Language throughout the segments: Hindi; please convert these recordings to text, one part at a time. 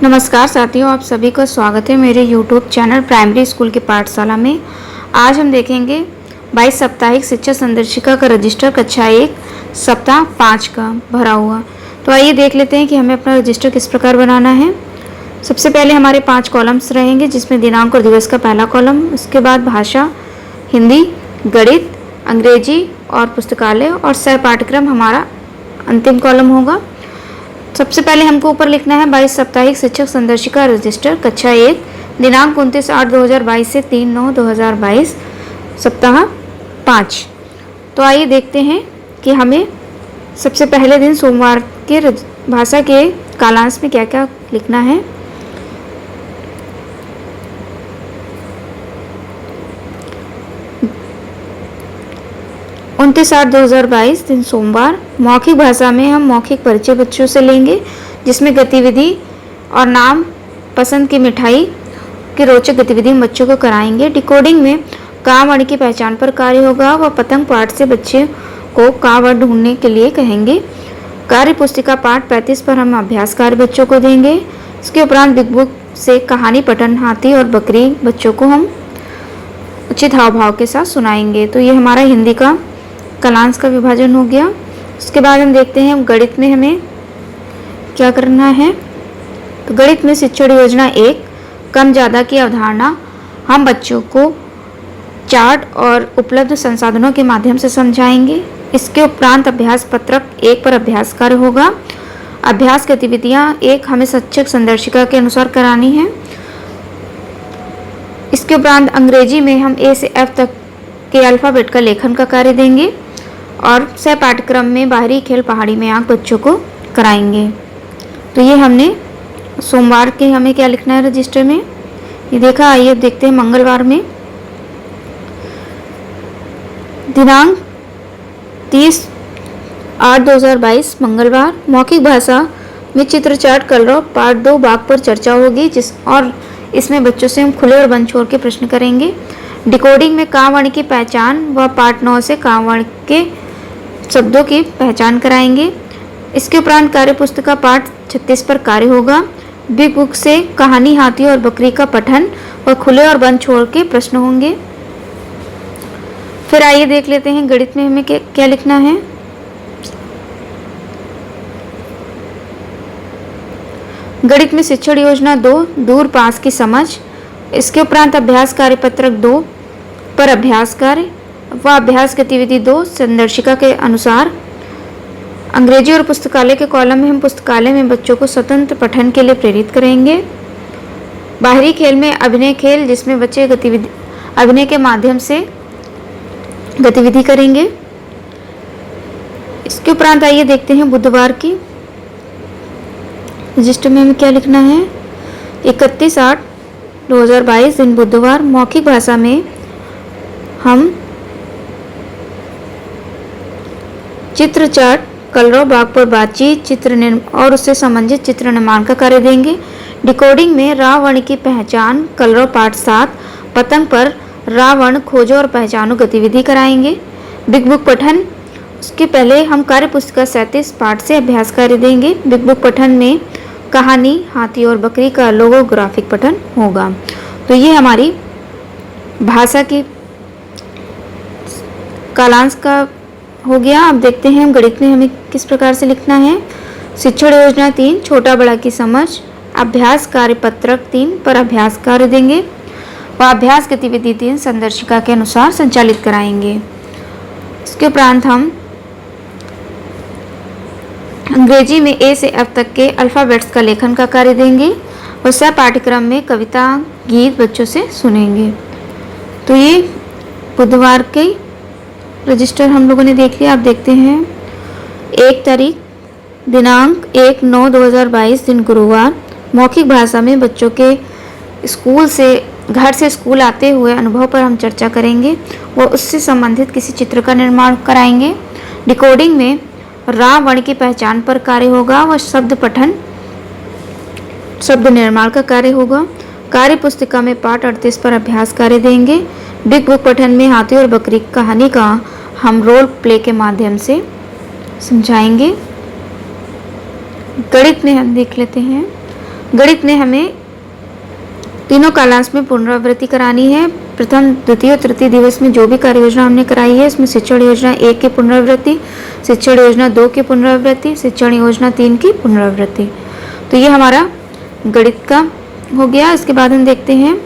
नमस्कार साथियों, आप सभी का स्वागत है मेरे YouTube चैनल प्राइमरी स्कूल की पाठशाला में। आज हम देखेंगे 22 साप्ताहिक शिक्षा संदर्शिका का रजिस्टर कक्षा 1 सप्ताह 5 का भरा हुआ। तो आइए देख लेते हैं कि हमें अपना रजिस्टर किस प्रकार बनाना है। सबसे पहले हमारे 5 कॉलम्स रहेंगे, जिसमें दिनांक और दिवस का पहला कॉलम, उसके बाद भाषा, हिंदी, गणित, अंग्रेजी और पुस्तकालय और सह पाठ्यक्रम हमारा अंतिम कॉलम होगा। सबसे पहले हमको ऊपर लिखना है 22 साप्ताहिक शिक्षक संदर्शिका रजिस्टर कक्षा 1 दिनांक 29/8/2022 से 3/9/2022 सप्ताह 5। तो आइए देखते हैं कि हमें सबसे पहले दिन सोमवार के भाषा के कालांश में क्या क्या लिखना है। 29/8/2022 दिन सोमवार। मौखिक भाषा में हम मौखिक परिचय बच्चों से लेंगे, जिसमें गतिविधि और नाम पसंद की मिठाई की रोचक गतिविधि बच्चों को कराएंगे। डिकोडिंग में का वर्ण की पहचान पर कार्य होगा व पतंग पाठ से बच्चे को का वर्ण ढूंढने के लिए कहेंगे। कार्य पुस्तिका पाठ 35 पर हम अभ्यास कार्य बच्चों को देंगे। इसके उपरांत बिग बुक से कहानी पठन हाथी और बकरी बच्चों को हम उचित हाव भाव के साथ सुनाएंगे। तो ये हमारा हिंदी का कालांश का विभाजन हो गया। उसके बाद हम देखते हैं गणित में हमें क्या करना है। तो गणित में शिक्षण योजना 1 कम ज़्यादा की अवधारणा हम बच्चों को चार्ट और उपलब्ध संसाधनों के माध्यम से समझाएंगे। इसके उपरांत अभ्यास पत्रक 1 पर अभ्यास कार्य होगा। अभ्यास गतिविधियां 1 हमें शिक्षक संदर्शिका के अनुसार करानी है। इसके उपरांत अंग्रेजी में हम A से F तक के अल्फ़ाबेट का लेखन का कार्य देंगे और सह पाठ्यक्रम में बाहरी खेल पहाड़ी में आंक बच्चों को कराएंगे। तो ये हमने सोमवार के हमें क्या लिखना है रजिस्टर में, ये देखा। आइए देखते हैं मंगलवार में। दिनांक 30/8/2022 मंगलवार। मौखिक भाषा में चित्र चार्ट कलरव पार्ट 2 भाग पर चर्चा होगी, और इसमें बच्चों से हम खुले और बंद छोर के प्रश्न करेंगे। डिकोडिंग में का वर्ण की पहचान व पार्ट 9 से का वर्ण के शब्दों की पहचान कराएंगे। इसके उपरांत कार्य पुस्तिका पाठ 36 पर कार्य होगा। बिग बुक से कहानी हाथी और बकरी का पठन व खुले और बंद छोर के प्रश्न होंगे। फिर आइए देख लेते हैं गणित में हमें क्या लिखना है। गणित में शिक्षण योजना 2 दूर पास की समझ। इसके उपरांत अभ्यास कार्य पत्रक 2 पर अभ्यास कार्य व अभ्यास गतिविधि 2 संदर्शिका के अनुसार। अंग्रेजी और पुस्तकालय के कॉलम में हम पुस्तकालय में बच्चों को स्वतंत्र पठन के लिए प्रेरित करेंगे। बाहरी खेल में अभिनय खेल, जिसमें बच्चे गतिविधि अभिनय के माध्यम से गतिविधि करेंगे। इसके उपरांत आइए देखते हैं बुधवार की रजिस्टर में हमें क्या लिखना है। 31/8/2022 दिन बुधवार। मौखिक भाषा में हम चित्र चार्ट कलरव भाग पर बातचीत और उससे संबंधित चित्र निर्माण का कार्य देंगे। डिकोडिंग में रा वर्ण की पहचान कलरव पाठ 7 पतंग पर रा वर्ण खोजो और पहचानो गतिविधि कराएंगे। बिग बुक पठन, उसके पहले हम कार्य पुस्तिका 37 पाठ से अभ्यास कार्य देंगे। बिग बुक पठन में कहानी हाथी और बकरी का लोगो ग्राफिक पठन होगा। तो ये हमारी भाषा की कालांश का हो गया। अब देखते हैं हम गणित में हमें किस प्रकार से लिखना है। शिक्षण योजना 3 छोटा बड़ा की समझ। अभ्यास कार्य पत्रक 3 पर अभ्यास कार्य देंगे व अभ्यास गतिविधि 3 संदर्शिका के अनुसार संचालित कराएंगे। इसके उपरांत हम अंग्रेजी में A से F तक के अल्फ़ाबेट्स का लेखन का कार्य देंगे और सह पाठ्यक्रम में कविता गीत बच्चों से सुनेंगे। तो ये बुधवार के रजिस्टर हम लोगों ने देख लिया। आप देखते हैं 1 तारीख दिनांक 1/9/2022 दिन गुरुवार। मौखिक भाषा में बच्चों के घर से स्कूल आते हुए अनुभव पर हम चर्चा करेंगे व उससे संबंधित किसी चित्र का निर्माण कराएंगे। डिकोडिंग में रा वर्ण की पहचान पर कार्य होगा व शब्द पठन शब्द निर्माण का कार्य होगा। कार्य पुस्तिका में पाठ 38 पर अभ्यास कार्य देंगे। बिग बुक पठन में हाथी और बकरी कहानी का हम रोल प्ले के माध्यम से समझाएंगे। गणित में हम देख लेते हैं गणित में हमें तीनों कालांश में पुनरावृत्ति करानी है। प्रथम, द्वितीय और तृतीय दिवस में जो भी कार्य योजना हमने कराई है, इसमें शिक्षण योजना 1 की पुनरावृत्ति, शिक्षण योजना 2 की पुनरावृत्ति, शिक्षण योजना 3 की पुनरावृत्ति। तो ये हमारा गणित का हो गया। इसके बाद हम देखते हैं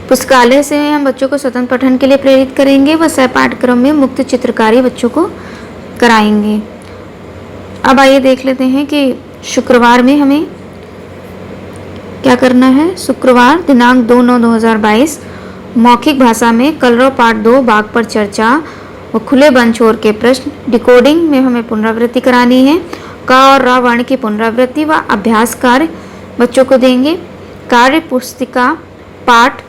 पुस्तकालय से हम बच्चों को स्वतंत्र पठन के लिए प्रेरित करेंगे व सह पाठ्यक्रम में मुक्त चित्रकारी बच्चों को कराएंगे। अब आइए देख लेते हैं कि शुक्रवार में हमें क्या करना है। शुक्रवार दिनांक 2/9/2022 मौखिक भाषा में कलरव पाठ 2 बाघ पर चर्चा व खुले बंद छोर के प्रश्न डिकोडिंग में हमें पुनरावृत्ति करानी है। क और र वर्ण की पुनरावृत्ति व अभ्यास कार्य बच्चों को देंगे। कार्य पुस्तिका पाठ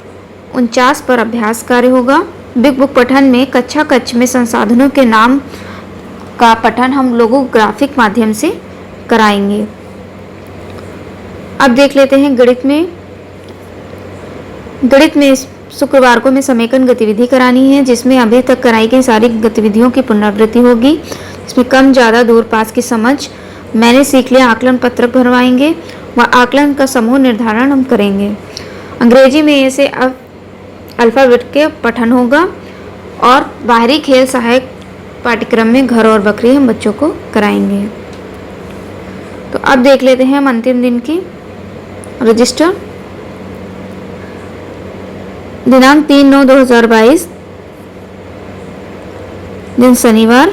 49 पर अभ्यास कार्य होगा। बिग बुक पठन में कक्षा कक्ष में संसाधनों के नाम का पठन हम लोगों को ग्राफिक माध्यम से कराएंगे। अब देख लेते हैं गणित में शुक्रवार को हमें समेकन गतिविधि करानी है, जिसमें अभी तक कराई गई सारी गतिविधियों की पुनरावृत्ति होगी। इसमें कम ज़्यादा दूर पास की समझ, मैंने सीख लिया आकलन पत्रक भरवाएंगे व आकलन का समूह निर्धारण हम करेंगे। अंग्रेजी में ऐसे अल्फ़ाबेट के पठन होगा और बाहरी खेल सहायक पाठ्यक्रम में घर और बकरी हम बच्चों को कराएंगे। तो अब देख लेते हैं हम अंतिम दिन की रजिस्टर। दिनांक 3/9/2022 दिन शनिवार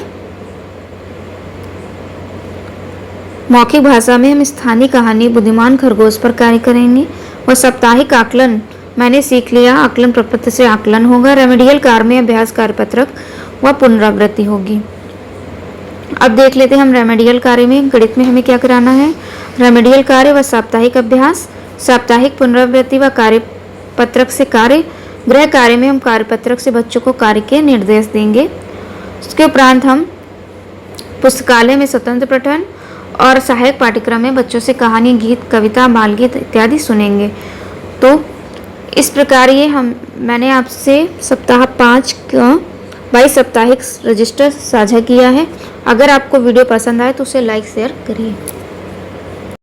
मौखिक भाषा में हम स्थानीय कहानी बुद्धिमान खरगोश पर कार्य करेंगे और साप्ताहिक आकलन मैंने सीख लिया आकलन प्रपत्र से आकलन होगा। रेमेडियल कार्य में अभ्यास कार्य पत्रक व पुनरावृत्ति होगी। अब देख लेते हैं हम रेमेडियल कार्य में गणित में हमें क्या कराना है। रेमेडियल कार्य व साप्ताहिक अभ्यास, साप्ताहिक पुनरावृत्ति व कार्य पत्रक से कार्य, गृह कार्य में हम कार्य पत्रक से बच्चों को कार्य के निर्देश देंगे। उसके उपरांत हम पुस्तकालय में स्वतंत्र पठन और सहायक पाठ्यक्रम में बच्चों से कहानी, गीत, कविता, बाल गीत इत्यादि सुनेंगे। तो इस प्रकार ये मैंने आपसे सप्ताह 5 का 22 साप्ताहिक रजिस्टर साझा किया है। अगर आपको वीडियो पसंद आए तो उसे लाइक शेयर करिए।